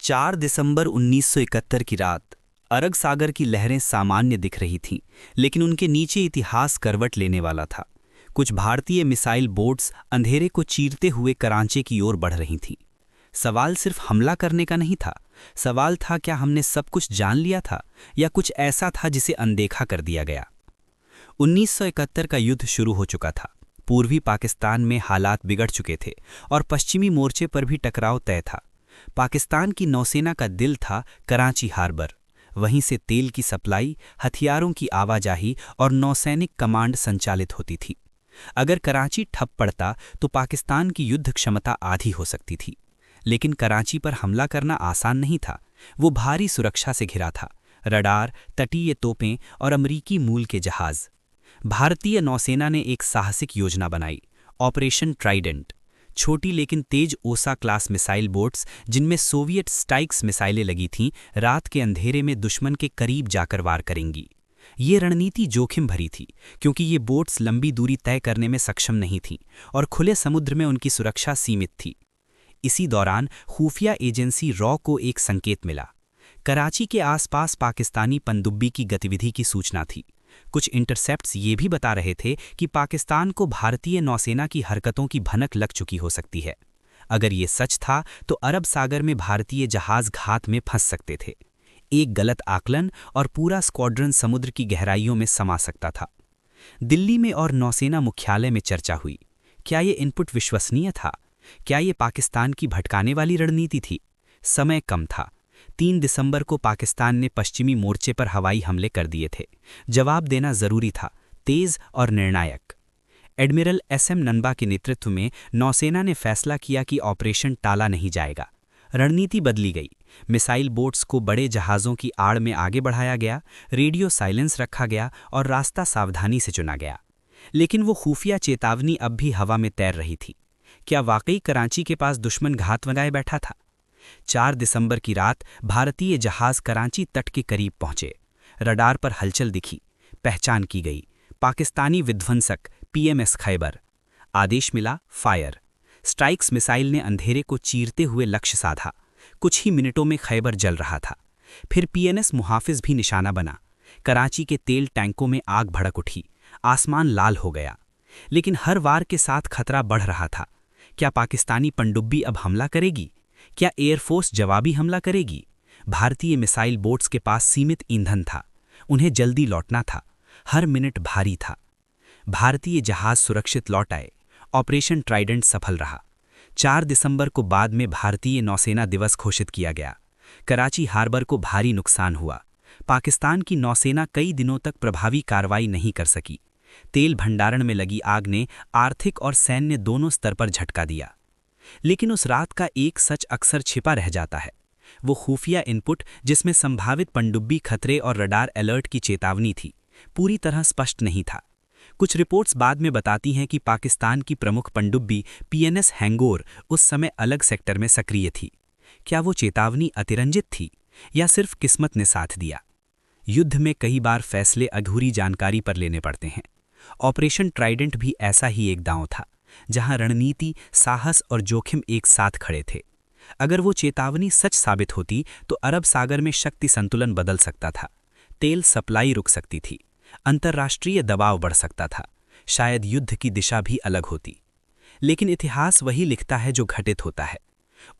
4 दिसंबर 1971 की रात अरब सागर की लहरें सामान्य दिख रही थीं, लेकिन उनके नीचे इतिहास करवट लेने वाला था। कुछ भारतीय मिसाइल बोट्स अंधेरे को चीरते हुए कराची की ओर बढ़ रही थीं। सवाल सिर्फ हमला करने का नहीं था। सवाल था, क्या हमने सब कुछ जान लिया था या कुछ ऐसा था जिसे अनदेखा कर दिया गया। 1971 का युद्ध शुरू हो चुका था। पूर्वी पाकिस्तान में हालात बिगड़ चुके थे और पश्चिमी मोर्चे पर भी टकराव तय था। पाकिस्तान की नौसेना का दिल था कराची हार्बर। वहीं से तेल की सप्लाई, हथियारों की आवाजाही और नौसैनिक कमांड संचालित होती थी। अगर कराची ठप पड़ता तो पाकिस्तान की युद्ध क्षमता आधी हो सकती थी। लेकिन कराची पर हमला करना आसान नहीं था। वो भारी सुरक्षा से घिरा था, रडार, तटीय तोपें और अमरीकी मूल के जहाज। भारतीय नौसेना ने एक साहसिक योजना बनाई, ऑपरेशन ट्राइडेंट। छोटी लेकिन तेज ओसा क्लास मिसाइल बोट्स, जिनमें सोवियत स्टाइक्स मिसाइलें लगी थीं, रात के अंधेरे में दुश्मन के करीब जाकर वार करेंगी। ये रणनीति जोखिम भरी थी, क्योंकि ये बोट्स लंबी दूरी तय करने में सक्षम नहीं थीं और खुले समुद्र में उनकी सुरक्षा सीमित थी। इसी दौरान खुफिया एजेंसी रॉ को एक संकेत मिला। कराची के आसपास पाकिस्तानी पनडुब्बी की गतिविधि की सूचना थी। कुछ इंटरसेप्ट्स ये भी बता रहे थे कि पाकिस्तान को भारतीय नौसेना की हरकतों की भनक लग चुकी हो सकती है। अगर ये सच था तो अरब सागर में भारतीय जहाज घात में फंस सकते थे। एक गलत आकलन और पूरा स्क्वाड्रन समुद्र की गहराइयों में समा सकता था। दिल्ली में और नौसेना मुख्यालय में चर्चा हुई। क्या ये इनपुट विश्वसनीय था? क्या ये पाकिस्तान की भटकाने वाली रणनीति थी? समय कम था। 3 दिसंबर को पाकिस्तान ने पश्चिमी मोर्चे पर हवाई हमले कर दिए थे। जवाब देना जरूरी था, तेज और निर्णायक। एडमिरल एसएम ननबा के नेतृत्व में नौसेना ने फैसला किया कि ऑपरेशन टाला नहीं जाएगा। रणनीति बदली गई। मिसाइल बोट्स को बड़े जहाज़ों की आड़ में आगे बढ़ाया गया, रेडियो साइलेंस रखा गया और रास्ता सावधानी से चुना गया। लेकिन वो खुफिया चेतावनी अब भी हवा में तैर रही थी। क्या वाकई कराची के पास दुश्मन घात लगाए बैठा था? 4 दिसंबर की रात भारतीय जहाज कराची तट के करीब पहुंचे। रडार पर हलचल दिखी, पहचान की गई। पाकिस्तानी विध्वंसक पीएमएस खैबर। आदेश मिला, फायर। स्ट्राइक्स मिसाइल ने अंधेरे को चीरते हुए लक्ष्य साधा। कुछ ही मिनटों में खैबर जल रहा था। फिर पीएनएस मुहाफिज भी निशाना बना। कराची के तेल टैंकों में आग भड़क उठी। आसमान लाल हो गया। लेकिन हर वार के साथ खतरा बढ़ रहा था। क्या पाकिस्तानी पनडुब्बी अब हमला करेगी? क्या एयरफोर्स जवाबी हमला करेगी? भारतीय मिसाइल बोट्स के पास सीमित ईंधन था। उन्हें जल्दी लौटना था। हर मिनट भारी था। भारतीय जहाज सुरक्षित लौट आए। ऑपरेशन ट्राइडेंट सफल रहा। 4 दिसंबर को बाद में भारतीय नौसेना दिवस घोषित किया गया। कराची हार्बर को भारी नुकसान हुआ। पाकिस्तान की नौसेना कई दिनों तक प्रभावी कार्रवाई नहीं कर सकी। तेल भंडारण में लगी आग ने आर्थिक और सैन्य दोनों स्तर पर झटका दिया। लेकिन उस रात का एक सच अक्सर छिपा रह जाता है। वो खुफिया इनपुट, जिसमें संभावित पनडुब्बी खतरे और रडार अलर्ट की चेतावनी थी, पूरी तरह स्पष्ट नहीं था। कुछ रिपोर्ट्स बाद में बताती हैं कि पाकिस्तान की प्रमुख पनडुब्बी पीएनएस हैंगोर उस समय अलग सेक्टर में सक्रिय थी। क्या वो चेतावनी अतिरंजित थी या सिर्फ किस्मत ने साथ दिया? युद्ध में कई बार फैसले अधूरी जानकारी पर लेने पड़ते हैं। ऑपरेशन ट्राइडेंट भी ऐसा ही एक दांव था, जहां रणनीति, साहस और जोखिम एक साथ खड़े थे। अगर वो चेतावनी सच साबित होती तो अरब सागर में शक्ति संतुलन बदल सकता था। तेल सप्लाई रुक सकती थी। अंतर्राष्ट्रीय दबाव बढ़ सकता था। शायद युद्ध की दिशा भी अलग होती। लेकिन इतिहास वही लिखता है जो घटित होता है।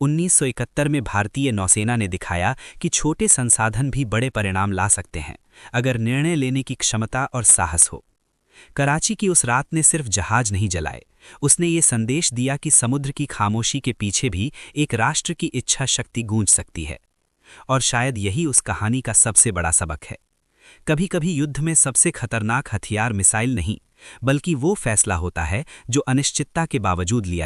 1971 में भारतीय नौसेना ने दिखाया कि छोटे संसाधन भी बड़े परिणाम ला सकते हैं, अगर निर्णय लेने की क्षमता और साहस हो। कराची की उस रात ने सिर्फ जहाज नहीं जलाए, उसने ये संदेश दिया कि समुद्र की खामोशी के पीछे भी एक राष्ट्र की इच्छा शक्ति गूंज सकती है। और शायद यही उस कहानी का सबसे बड़ा सबक है। कभी-कभी युद्ध में सबसे खतरनाक हथियार मिसाइल नहीं, बल्कि वो फैसला होता है जो अनिश्चितता के बावजूद लिया